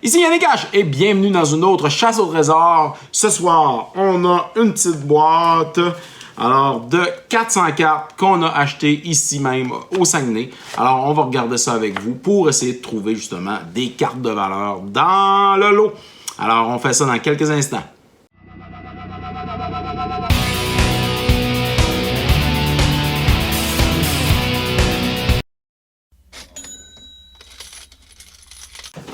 Ici Yannick H et bienvenue dans une autre chasse au trésor. Ce soir, on a une petite boîte alors de 400 cartes qu'on a achetées ici même au Saguenay. Alors, on va regarder ça avec vous pour essayer de trouver justement des cartes de valeur dans le lot. Alors, on fait ça dans quelques instants.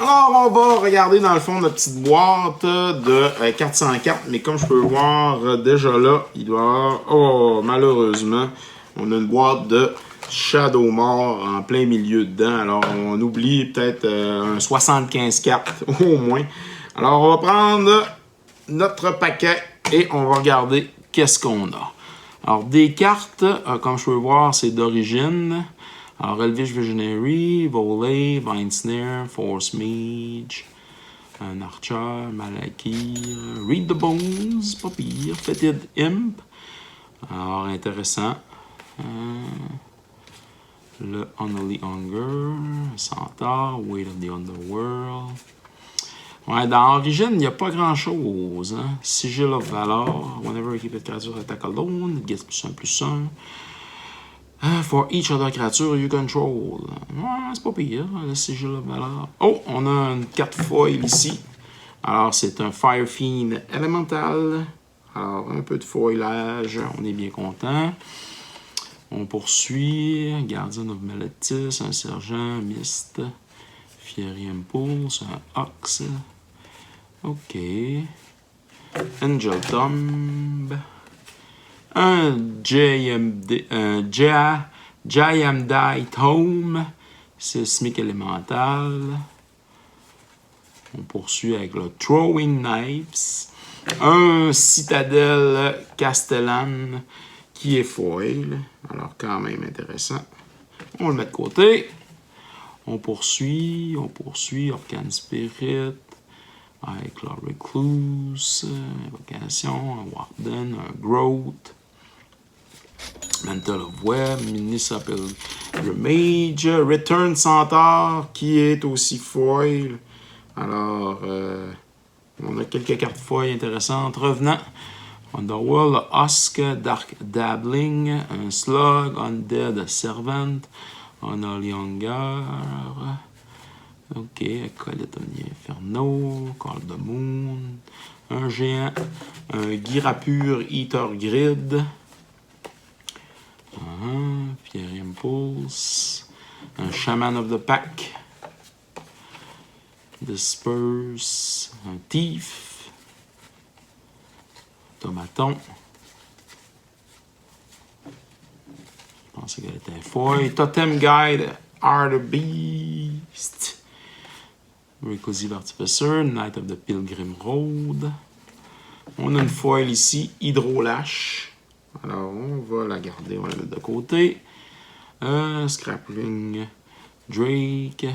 Alors, on va regarder dans le fond notre petite boîte de 400 cartes, mais comme je peux voir déjà là, il doit y avoir... Oh, malheureusement, on a une boîte de Shadowmoor en plein milieu dedans. Alors, on oublie peut-être un 75 cartes au moins. Alors, on va prendre notre paquet et on va regarder qu'est-ce qu'on a. Alors, des cartes, comme je peux voir, c'est d'origine. Alors, Elvish Visionary, Volley, Vine Snare, Force Mage, un Archer, Malakir, Read the Bones, pas pire, Fetid Imp. Alors, intéressant. Le Unholy Hunger, Centaur, Weight of the Underworld. Ouais, dans Origin, il n'y a pas grand-chose. Hein? Sigil of Valor, whenever you keep a creature attack alone, it gets +1/+1. For each other creature you control. Ouais, c'est pas pire, le Sigil of Valor. Oh, on a une carte foil ici. Alors, c'est un Fire Fiend Elemental. Alors, un peu de foilage, on est bien content. On poursuit. Guardian of Meletis, un Sergent, Mist, Fiery Impulse, un Ox. OK. Angel Tomb. Un Jayamdai Tome, Seismic Elemental. On poursuit avec le Throwing Knives. Un Citadel Castellan qui est foil. Alors, quand même intéressant. On le met de côté. On poursuit. Arcane Spirit. Avec le Recluse. Invocation. Un Warden. Un Growth. Mantle of Web, Municipal Mage, Return Centaur, qui est aussi foil. Alors, on a quelques cartes foil intéressantes. Revenant, Underworld, Husk, Dark Dabbling, un Slug, Undead Servant, Unholy Hunger, OK, Acolyte of the Inferno, Call the Moon, un Géant, un Girapur Eater Grid, Fiery Impulse, un Shaman of the Pack, Disperse, un Thief, Automaton. Je pensais qu'elle était foil. Totem Guide, Art of Beast, Reclusive Artificer, Knight of the Pilgrim Road. On a une foil ici, Hydrolash. Alors, on va la garder, on va la mettre de côté. Scrapling Drake.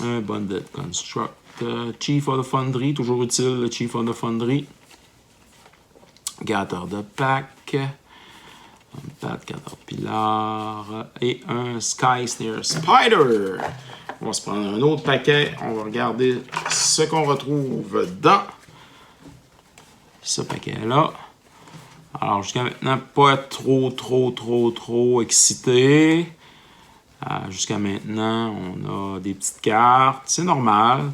Un Bonded Construct. Chief of the Foundry, toujours utile, le Chief of the Foundry. Gather the Pack. Un Pat Caterpillar. Et un Sky Snare Spider. On va se prendre un autre paquet. On va regarder ce qu'on retrouve dans ce paquet-là. Alors, jusqu'à maintenant, pas trop excité. Jusqu'à maintenant, on a des petites cartes. C'est normal.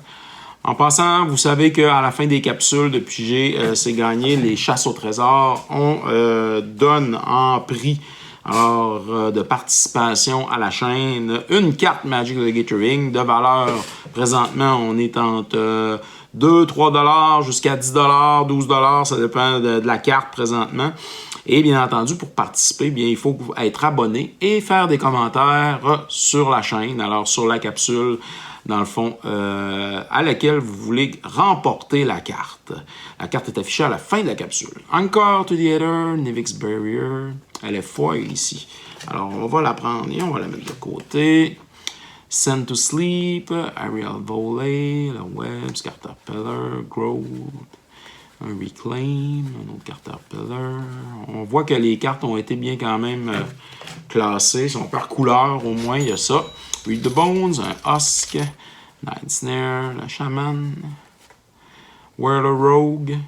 En passant, vous savez qu'à la fin des capsules de PG, c'est gagné. Les chasses au trésor, on donne en prix de participation à la chaîne une carte Magic the Gathering de valeur. Présentement, on est entre 2-3 $ jusqu'à 10 $, 12 $, ça dépend de la carte présentement. Et bien entendu, pour participer, bien, il faut être abonné et faire des commentaires sur la chaîne, alors sur la capsule, dans le fond, à laquelle vous voulez remporter la carte. La carte est affichée à la fin de la capsule. Encore to the Ether, Nivix Barrier, elle est foil ici. Alors, on va la prendre et on va la mettre de côté. Send to Sleep, Ariel Volley, la Webs, Caterpillar, Growth, Un Reclaim, un autre Caterpillar. On voit que les cartes ont été bien quand même classées. Ils sont par couleur, au moins, il y a ça. Read the Bones, un Husk, Night Snare, le Shaman, Whirler Rogue.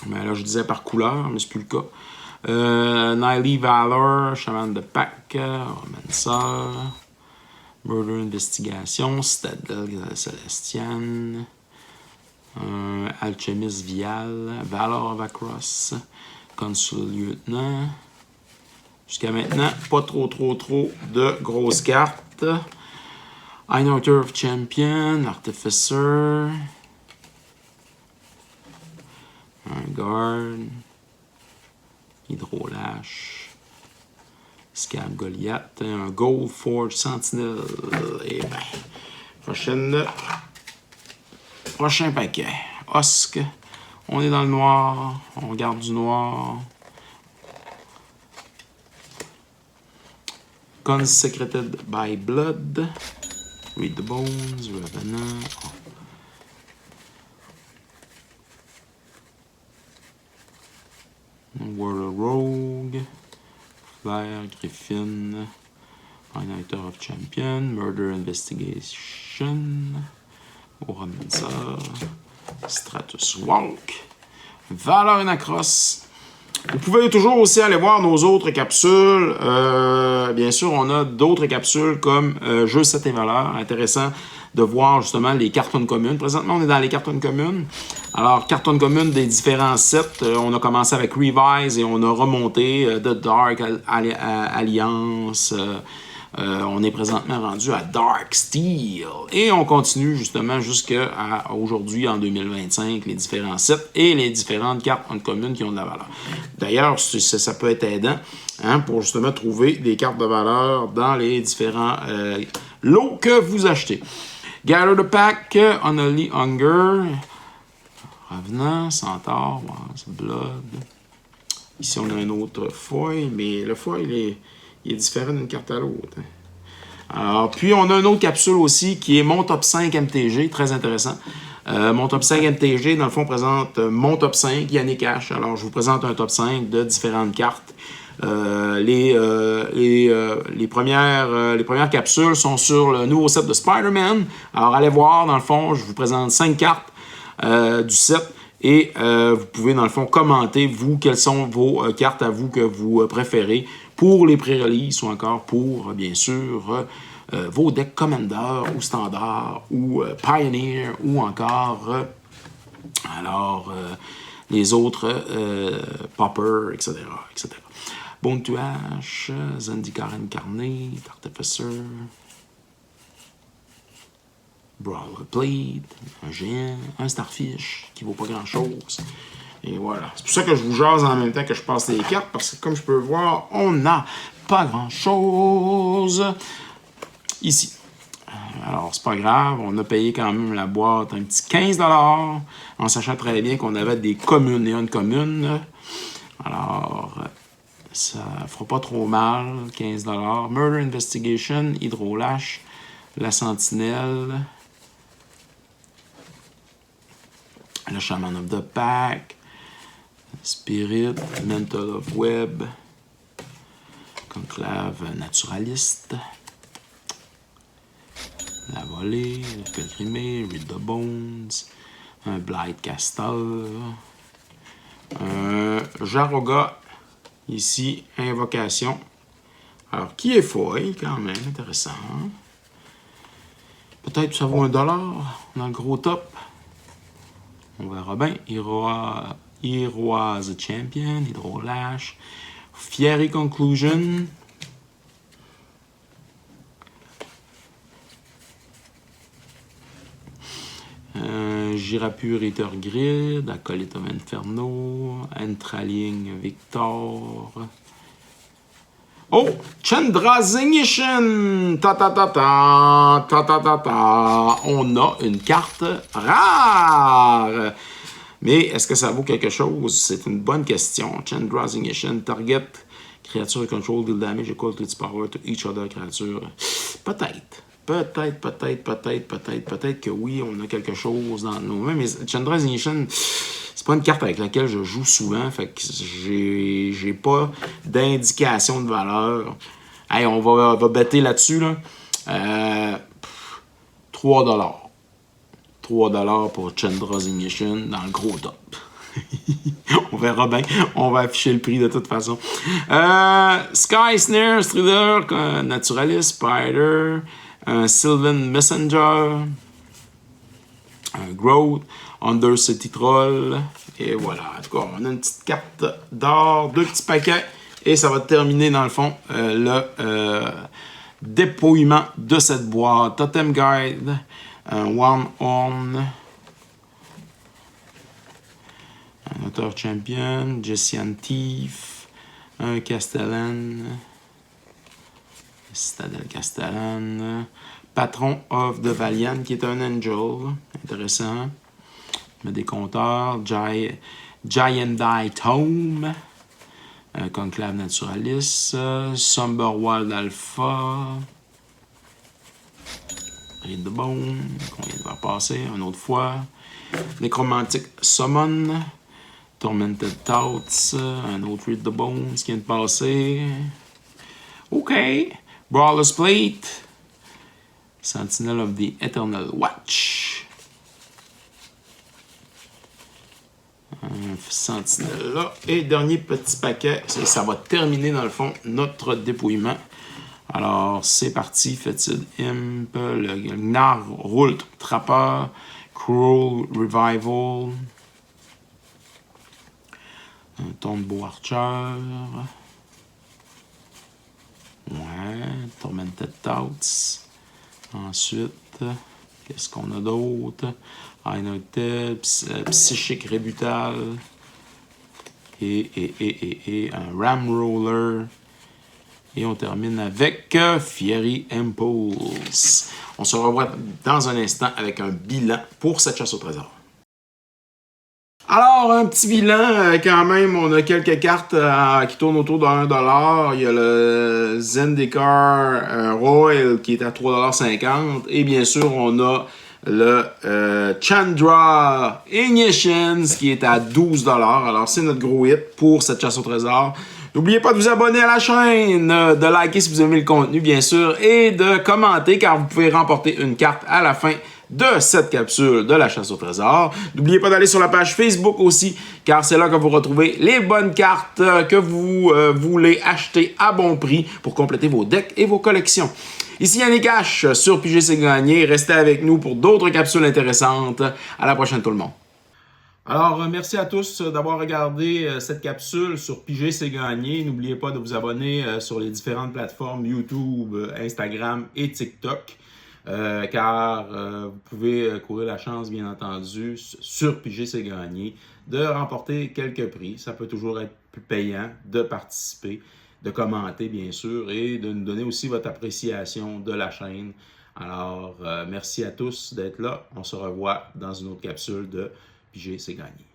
Mais là, je disais par couleur, mais c'est plus le cas. Nile Valor, Shaman de Pack, Romancer, Murder Investigation, Citadel Celestian, Alchemist Vial, Valor of Across, Consul Lieutenant. Jusqu'à maintenant, pas trop de grosses cartes. Einhorter of Champion, Artificer, un Guard, Hydrolash, Scab Goliath, un Gold Forge Sentinel. Et bien, prochain paquet. Husk, on est dans le noir, on regarde du noir. Consecrated by Blood, Read the Bones, Revenant. Whirler Rogue, Flare, Griffin, Einhorter of Champion, Murder Investigation, Romancer, Stratus Walk, Valor Across. Vous pouvez toujours aussi aller voir nos autres capsules. Bien sûr, on a d'autres capsules comme Jeux 7 et valeurs. Intéressant de voir justement les cartons communes. Présentement, on est dans les cartons communes. Alors, cartons communes des différents sets. On a commencé avec Revise et on a remonté The Dark Alliance. On est présentement rendu à Dark Steel. Et on continue justement jusqu'à aujourd'hui, en 2025, les différents sets et les différentes cartes communes qui ont de la valeur. D'ailleurs, ça peut être aidant pour justement trouver des cartes de valeur dans les différents lots que vous achetez. Gather the Pack, Unholy Hunger, Revenant, Centaure, Blood. Ici, on a un autre foil, mais le foil, il est différent d'une carte à l'autre. Alors, puis, on a une autre capsule aussi qui est mon top 5 MTG, très intéressant. Mon top 5 MTG, dans le fond, présente mon top 5, Yannick H. Alors, je vous présente un top 5 de différentes cartes. Les premières capsules sont sur le nouveau set de Spider-Man. Alors, allez voir, dans le fond, je vous présente 5 cartes du set. Et vous pouvez, dans le fond, commenter, vous, quelles sont vos cartes à vous que vous préférez pour les pré-releases ou encore pour, bien sûr, vos decks Commander ou Standard ou Pioneer ou encore, les autres Popper, etc., etc. Bone to Ash, Zendikar Incarné, Artificer, Brawler Blade, un géant, un Starfish qui vaut pas grand chose. Et voilà. C'est pour ça que je vous jase en même temps que je passe les cartes, parce que comme je peux voir, on n'a pas grand chose ici. Alors, c'est pas grave, on a payé quand même la boîte un petit 15$, en sachant très bien qu'on avait des communes et une commune. Alors, ça fera pas trop mal, 15$. Murder Investigation, Hydrolash, la Sentinelle, le Shaman of the Pack, Spirit, Mental of Web, Conclave Naturaliste, la Volée, le Pelgrimé, Read the Bones, un Blight Castle, un Jaroga, ici, Invocation. Alors, qui est foil, quand même, intéressant. Peut-être que ça vaut $1 dans le gros top. On verra bien. Heroes Champion, Hydrolash, Fiery Conclusion, Girapur Eater Grid, Acolyte of Inferno, Entraling Victor. Oh! Chandrazingishin! Ta-ta-ta-ta! Ta-ta-ta-ta! On a une carte rare! Mais est-ce que ça vaut quelque chose? C'est une bonne question. Chandrazingishin, target, créature control, deal damage equal to its power to each other creature. Peut-être. peut-être que oui, on a quelque chose dans nos mains. Mais Chandra's Ignition, c'est pas une carte avec laquelle je joue souvent. Fait que j'ai pas d'indication de valeur. Hey, on va bêter là-dessus, là. 3$. 3$ pour Chandra's Ignition dans le gros top. On verra bien. On va afficher le prix de toute façon. Sky Snare, Strider, Naturalist, Spider, Sylvan Messenger, Growth, Undercity Troll. Et voilà. En tout cas, on a une petite carte d'or, 2 petits paquets. Et ça va terminer, dans le fond, le dépouillement de cette boîte. Totem Guide, One Horn, un auteur champion, Jessian Thief, un Castellan, Citadel Castellan, Patron of the Valiant, qui est un Angel, intéressant, mais des compteurs, Giant Tome, Conclave Naturalist, Somber Wild Alpha, Read the Bone, qu'on vient de voir passer une autre fois, Necromantic Summon, Tormented Thoughts, un autre Read the Bones qui vient de passer. OK. Brawler's Plate. Sentinel of the Eternal Watch. Un Sentinelle là. Et dernier petit paquet. Ça va terminer dans le fond notre dépouillement. Alors, c'est parti. Fetid Imp, le Gnarl Trapper, Cruel Revival. Un Tombeau Archer. Ouais, Tormented Thoughts. Ensuite, qu'est-ce qu'on a d'autre? Anointed, Psychic Rebutal. Et un Ram Roller. Et on termine avec Fiery Impulse. On se revoit dans un instant avec un bilan pour cette chasse au trésor. Alors, un petit bilan, quand même, on a quelques cartes qui tournent autour de 1$. Il y a le Zendikar Royal qui est à 3,50$. Et bien sûr, on a le Chandra Ignitions qui est à 12$. Alors, c'est notre gros hit pour cette chasse au trésor. N'oubliez pas de vous abonner à la chaîne, de liker si vous aimez le contenu, bien sûr, et de commenter car vous pouvez remporter une carte à la fin de cette capsule de la chasse au trésor. N'oubliez pas d'aller sur la page Facebook aussi, car c'est là que vous retrouvez les bonnes cartes que vous voulez acheter à bon prix pour compléter vos decks et vos collections. Ici Yannick H sur Piger c'est gagné. Restez avec nous pour d'autres capsules intéressantes. À la prochaine tout le monde. Alors, merci à tous d'avoir regardé cette capsule sur Piger c'est gagné. N'oubliez pas de vous abonner sur les différentes plateformes YouTube, Instagram et TikTok. Car vous pouvez courir la chance, bien entendu, sur Piger c'est gagné, de remporter quelques prix. Ça peut toujours être plus payant de participer, de commenter, bien sûr, et de nous donner aussi votre appréciation de la chaîne. Alors, merci à tous d'être là. On se revoit dans une autre capsule de Piger c'est gagné.